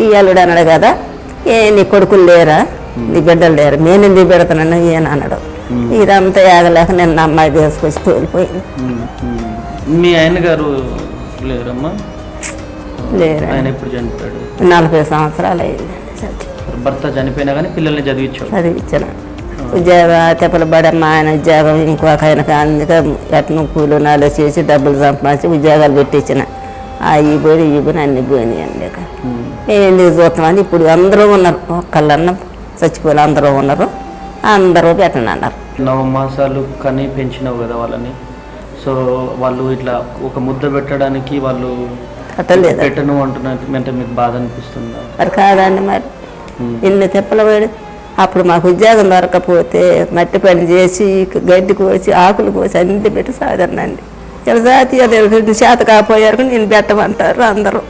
ఈ అల్లుడు అన్నాడు కదా, నీ కొడుకులు లేరా, నీ బిడ్డలు లేరు, నేను ఎందుకు పెడతానని ఈయన అన్నాడు. ఇదంతా ఆగలేక నేను అమ్మాయి తీసుకొచ్చి తోలిపోయింది. మీ ఆయన గారు లేరమ్మా? లేరు. ఆయన ఎప్పుడు చనిపోయాడు? 40 సంవత్సరాలు అయింది. భర్త చనిపోయినా కానీ పిల్లల్ని చదివించాను. ఉద్యోగం తెప్పలు పడమ్మా, ఆయన ఉద్యోగం ఇంకొక ఆయనకు అందుకే ఎట్ను కూలు నాలో చేసి డబ్బులు సంపాదించి ఉద్యోగాలు పెట్టించిన. ఈ పోయి అన్ని పోయినాయండి. మేము ఎందుకు చూస్తామని ఇప్పుడు అందరూ ఉన్నారు, ఒక్కళ్ళన్న చచ్చిపోయి అందరూ ఉన్నారు, అందరూ పెట్టండి అన్నారు. 9 మాసాలు కని పెంచినావు కదా వాళ్ళని, సో వాళ్ళు ఇట్లా ఒక ముద్ద పెట్టడానికి వాళ్ళు పెట్టను అంటున్నట్టు మీకు బాధ అనిపిస్తుందా? మరి కాదండి, మరి ఇన్ని తిప్పలు పడి అప్పుడు మాకు ఉద్యోగం దొరకపోతే మట్టి పని చేసి గడ్డి కోసి ఆకులు కోసి అన్ని పెట్టి సాధనండి. ఇలా జాతీయ చేత కాపోయారు నేను పెట్టమంటారు అందరూ.